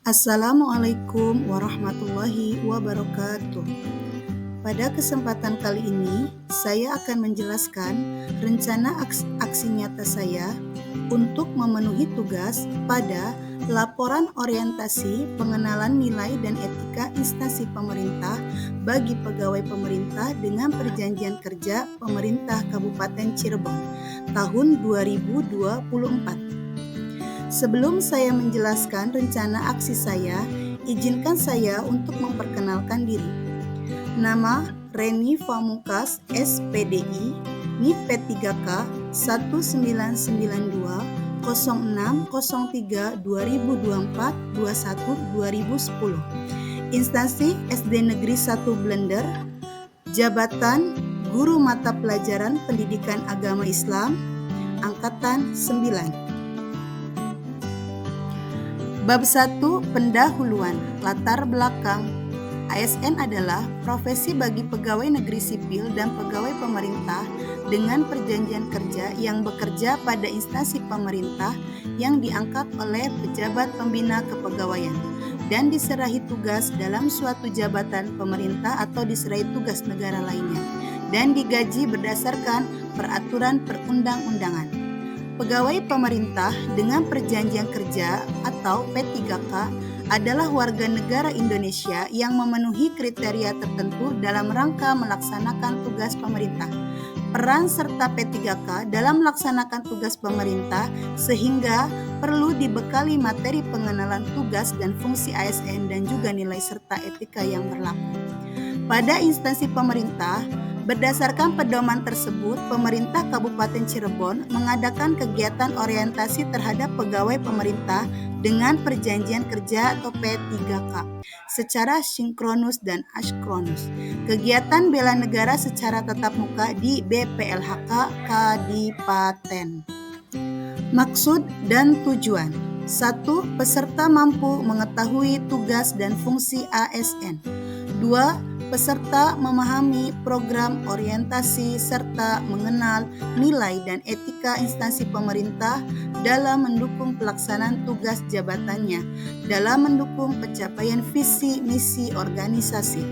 Assalamualaikum warahmatullahi wabarakatuh. Pada kesempatan kali ini, saya akan menjelaskan rencana aksi nyata saya untuk memenuhi tugas pada laporan orientasi pengenalan nilai dan etika instansi pemerintah bagi pegawai pemerintah dengan perjanjian kerja pemerintah Kabupaten Cirebon tahun 2024. Sebelum saya menjelaskan rencana aksi saya, izinkan saya untuk memperkenalkan diri. Nama Reni Pamungkas, SPDI, NIP P3K 1992 0603 2024 21 2010. Instansi SD Negeri 1 Blender, Jabatan Guru Mata Pelajaran Pendidikan Agama Islam, Angkatan 9. Bab 1. Pendahuluan. Latar belakang. ASN adalah profesi bagi pegawai negeri sipil dan pegawai pemerintah dengan perjanjian kerja yang bekerja pada instansi pemerintah yang diangkat oleh pejabat pembina kepegawaian dan diserahi tugas dalam suatu jabatan pemerintah atau diserahi tugas negara lainnya dan digaji berdasarkan peraturan perundang-undangan. Pegawai pemerintah dengan perjanjian kerja atau P3K adalah warga negara Indonesia yang memenuhi kriteria tertentu dalam rangka melaksanakan tugas pemerintah. Peran serta P3K dalam melaksanakan tugas pemerintah sehingga perlu dibekali materi pengenalan tugas dan fungsi ASN dan juga nilai serta etika yang berlaku. Pada instansi pemerintah, berdasarkan pedoman tersebut, pemerintah Kabupaten Cirebon mengadakan kegiatan orientasi terhadap pegawai pemerintah dengan perjanjian kerja atau P3K secara sinkronus dan askronus. Kegiatan bela negara secara tatap muka di BPLHK Kadipaten. Maksud dan tujuan. 1. Peserta mampu mengetahui tugas dan fungsi ASN. 2. Peserta memahami program orientasi serta mengenal nilai dan etika instansi pemerintah dalam mendukung pelaksanaan tugas jabatannya, dalam mendukung pencapaian visi misi organisasi.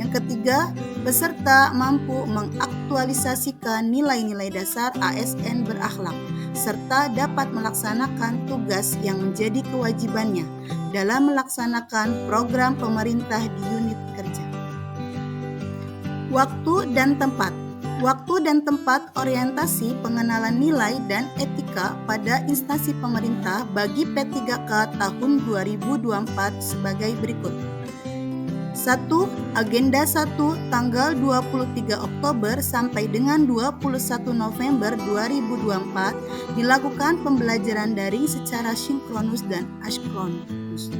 Yang ketiga, peserta mampu mengaktualisasikan nilai-nilai dasar ASN berakhlak, serta dapat melaksanakan tugas yang menjadi kewajibannya dalam melaksanakan program pemerintah di unit kerja. Waktu dan tempat. Waktu dan tempat orientasi pengenalan nilai dan etika pada instansi pemerintah bagi P3K tahun 2024 sebagai berikut. 1. Agenda 1 tanggal 23 Oktober sampai dengan 21 November 2024 dilakukan pembelajaran daring secara sinkronus dan askronus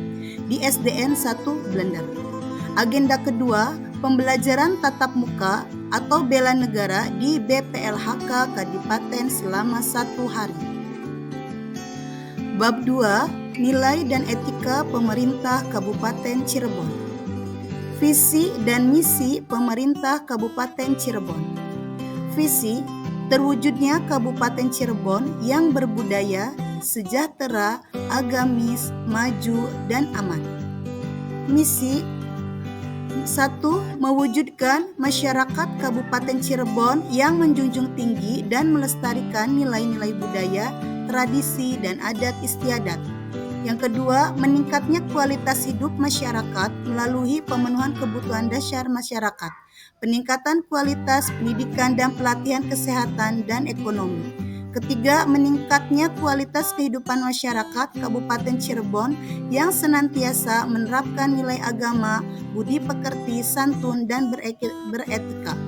di SDN 1 Blender. Agenda kedua, pembelajaran tatap muka atau bela negara di BPLHK Kadipaten selama 1 hari. Bab 2. Nilai dan etika pemerintah Kabupaten Cirebon. Visi dan misi pemerintah Kabupaten Cirebon. Visi, terwujudnya Kabupaten Cirebon yang berbudaya, sejahtera, agamis, maju, dan aman. Misi 1. Mewujudkan masyarakat Kabupaten Cirebon yang menjunjung tinggi dan melestarikan nilai-nilai budaya, tradisi, dan adat istiadat. Yang kedua, meningkatnya kualitas hidup masyarakat melalui pemenuhan kebutuhan dasar masyarakat, peningkatan kualitas pendidikan dan pelatihan kesehatan dan ekonomi. Ketiga, meningkatnya kualitas kehidupan masyarakat Kabupaten Cirebon yang senantiasa menerapkan nilai agama, budi pekerti, santun, dan beretika.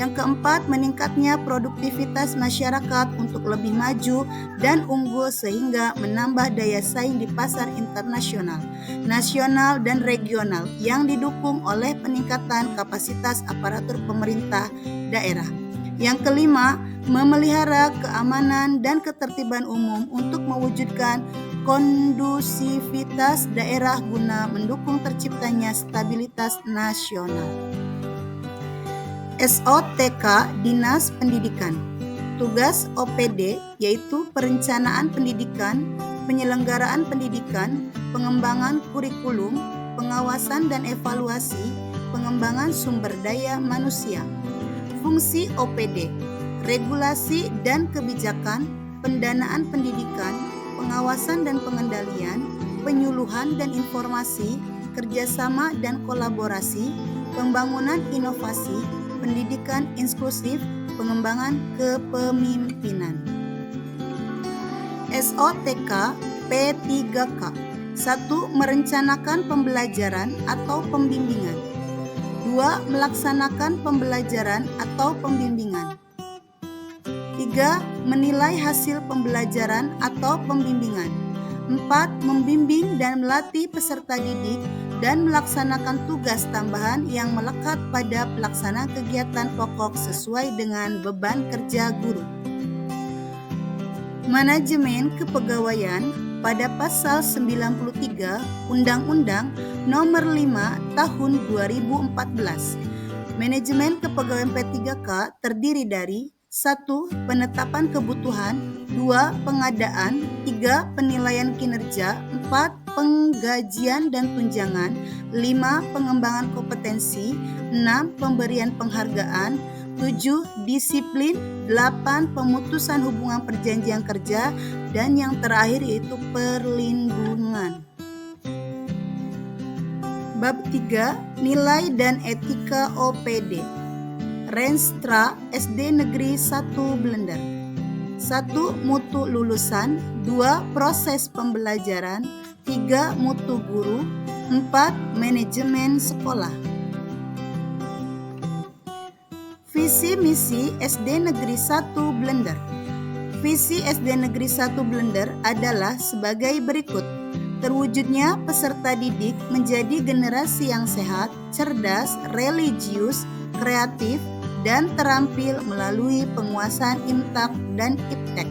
Yang keempat, meningkatnya produktivitas masyarakat untuk lebih maju dan unggul sehingga menambah daya saing di pasar internasional, nasional, dan regional yang didukung oleh peningkatan kapasitas aparatur pemerintah daerah. Yang kelima, memelihara keamanan dan ketertiban umum untuk mewujudkan kondusivitas daerah guna mendukung terciptanya stabilitas nasional. SOTK Dinas Pendidikan. Tugas OPD yaitu perencanaan pendidikan, penyelenggaraan pendidikan, pengembangan kurikulum, pengawasan dan evaluasi, pengembangan sumber daya manusia. Fungsi OPD, regulasi dan kebijakan, pendanaan pendidikan, pengawasan dan pengendalian, penyuluhan dan informasi, kerjasama dan kolaborasi, pembangunan inovasi, pendidikan inklusif, pengembangan kepemimpinan. SOTK P3K. 1. Merencanakan pembelajaran atau pembimbingan. 2. Melaksanakan pembelajaran atau pembimbingan. 3. Menilai hasil pembelajaran atau pembimbingan. 4. Membimbing dan melatih peserta didik dan melaksanakan tugas tambahan yang melekat pada pelaksanaan kegiatan pokok sesuai dengan beban kerja guru. Manajemen kepegawaian pada pasal 93 Undang-Undang Nomor 5 Tahun 2014. Manajemen kepegawaian P3K terdiri dari 1. Penetapan kebutuhan, 2. Pengadaan, 3. Penilaian kinerja, 4. Penggajian dan tunjangan, 5. Pengembangan kompetensi, 6. Pemberian penghargaan, 7. Disiplin, 8. Pemutusan hubungan perjanjian kerja, dan yang terakhir yaitu perlindungan. Bab 3. Nilai dan etika OPD. Renstra SD Negeri 1 Blender. 1. Mutu lulusan, 2. Proses pembelajaran, 3. Mutu guru, 4. Manajemen sekolah. Visi misi SD Negeri 1 Blender. Visi SD Negeri 1 Blender adalah sebagai berikut. Terwujudnya peserta didik menjadi generasi yang sehat, cerdas, religius, kreatif, dan terampil melalui penguasaan IMTAK dan IPTEK.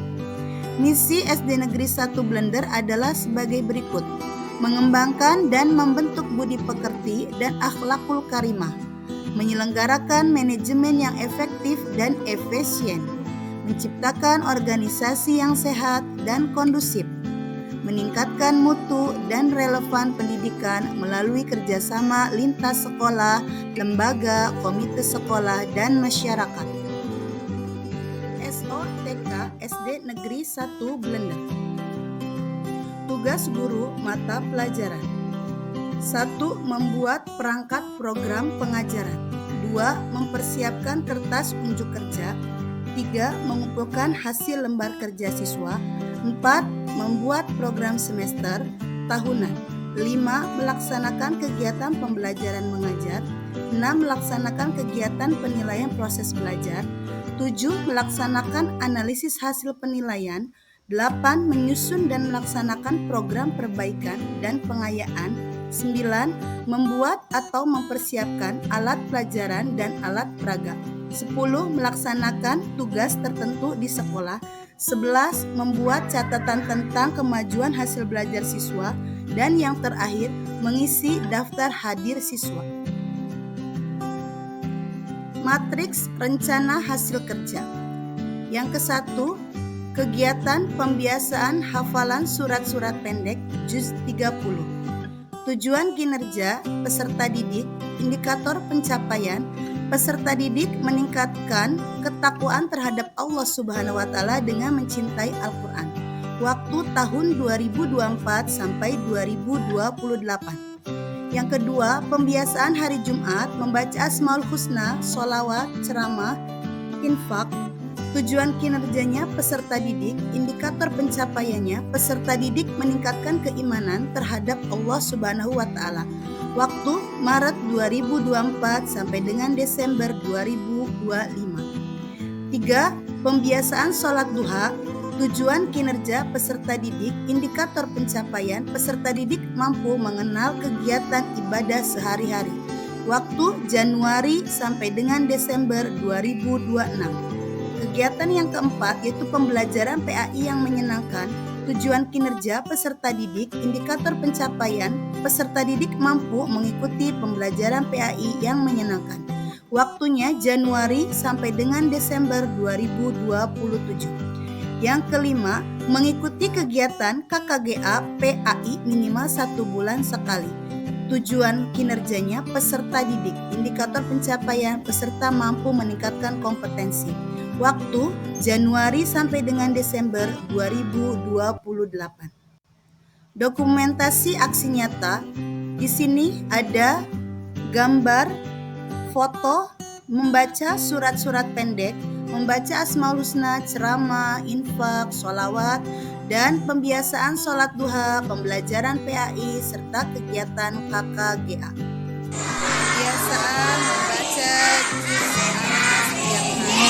Misi SD Negeri 1 Blender adalah sebagai berikut. Mengembangkan dan membentuk budi pekerti dan akhlakul karimah. Menyelenggarakan manajemen yang efektif dan efisien. Menciptakan organisasi yang sehat dan kondusif. Meningkatkan mutu dan relevan pendidikan melalui kerjasama lintas sekolah, lembaga, komite sekolah, dan masyarakat. SOTK SD Negeri 1 Blender. Tugas guru mata pelajaran. 1. Membuat perangkat program pengajaran. 2. Mempersiapkan kertas unjuk kerja. 3. Mengumpulkan hasil lembar kerja siswa. 4. Membuat program semester tahunan. 5. Melaksanakan kegiatan pembelajaran mengajar. 6. Melaksanakan kegiatan penilaian proses belajar. 7. Melaksanakan analisis hasil penilaian. 8. Menyusun dan melaksanakan program perbaikan dan pengayaan. 9. Membuat atau mempersiapkan alat pelajaran dan alat peraga. 10. Melaksanakan tugas tertentu di sekolah. 11. Membuat catatan tentang kemajuan hasil belajar siswa. Dan yang terakhir, mengisi daftar hadir siswa. Matriks rencana hasil kerja. Yang ke-1, kegiatan pembiasaan hafalan surat-surat pendek juz 30. Tujuan kinerja peserta didik, indikator pencapaian. Peserta didik meningkatkan ketakwaan terhadap Allah Subhanahu wa Ta'ala dengan mencintai Al-Quran. Waktu tahun 2024 sampai 2028. Yang kedua, pembiasaan hari Jumat membaca Asmaul Husna, sholawat, ceramah, infak. Tujuan kinerjanya peserta didik, indikator pencapaiannya peserta didik meningkatkan keimanan terhadap Allah Subhanahu wa Ta'ala. Waktu Maret 2024 sampai dengan Desember 2025. 3. Pembiasaan sholat duha. Tujuan kinerja peserta didik, indikator pencapaian peserta didik mampu mengenal kegiatan ibadah sehari-hari. Waktu Januari sampai dengan Desember 2026. Kegiatan yang keempat yaitu pembelajaran PAI yang menyenangkan. Tujuan kinerja peserta didik, indikator pencapaian peserta didik mampu mengikuti pembelajaran PAI yang menyenangkan. Waktunya Januari sampai dengan Desember 2027. Yang kelima, mengikuti kegiatan KKGA PAI minimal 1 bulan sekali. Tujuan kinerjanya peserta didik, indikator pencapaian peserta mampu meningkatkan kompetensi. Waktu Januari sampai dengan Desember 2028. Dokumentasi aksi nyata, di sini ada gambar, foto, membaca surat-surat pendek, membaca Asmaul Husna, ceramah, infak, sholawat, dan pembiasaan sholat duha, pembelajaran PAI, serta kegiatan KKGA. Kebiasaan membaca juz Anas setiap hari,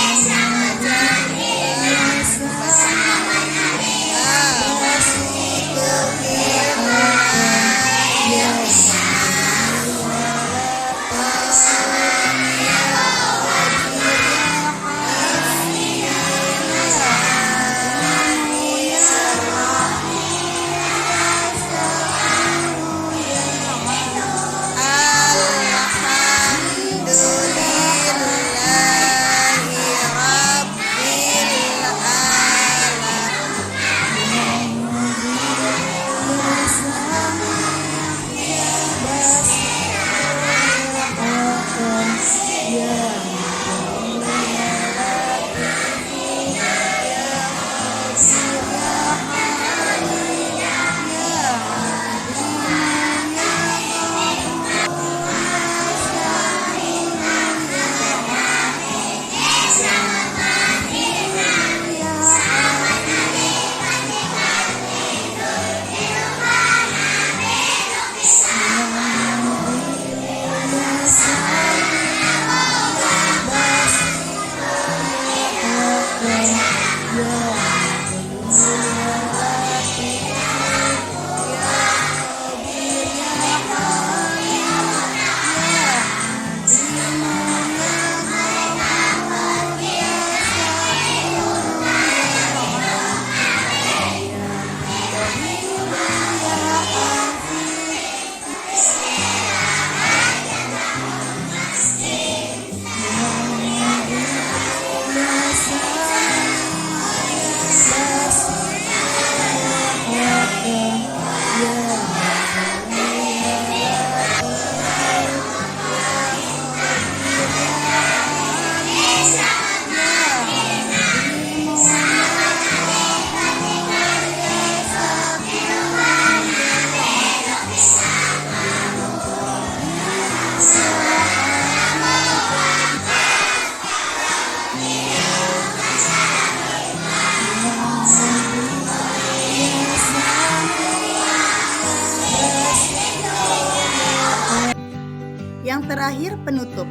Yang terakhir, penutup.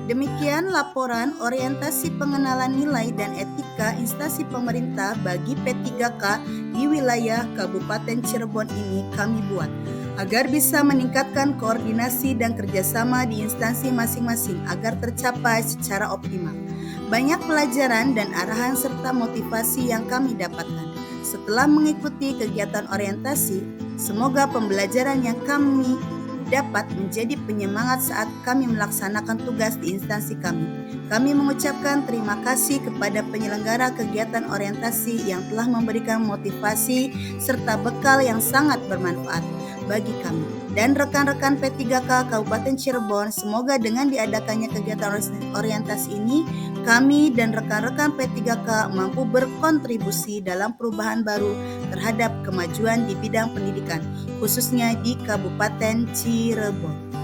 Demikian laporan orientasi pengenalan nilai dan etika instansi pemerintah bagi P3K di wilayah Kabupaten Cirebon ini kami buat, agar bisa meningkatkan koordinasi dan kerjasama di instansi masing-masing agar tercapai secara optimal. Banyak pelajaran dan arahan serta motivasi yang kami dapatkan. Setelah mengikuti kegiatan orientasi, semoga pembelajaran yang kami dapat menjadi penyemangat saat kami melaksanakan tugas di instansi kami. Kami mengucapkan terima kasih kepada penyelenggara kegiatan orientasi yang telah memberikan motivasi serta bekal yang sangat bermanfaat bagi kami dan rekan-rekan P3K Kabupaten Cirebon. Semoga dengan diadakannya kegiatan orientasi ini, kami dan rekan-rekan P3K mampu berkontribusi dalam perubahan baru terhadap kemajuan di bidang pendidikan, khususnya di Kabupaten Cirebon.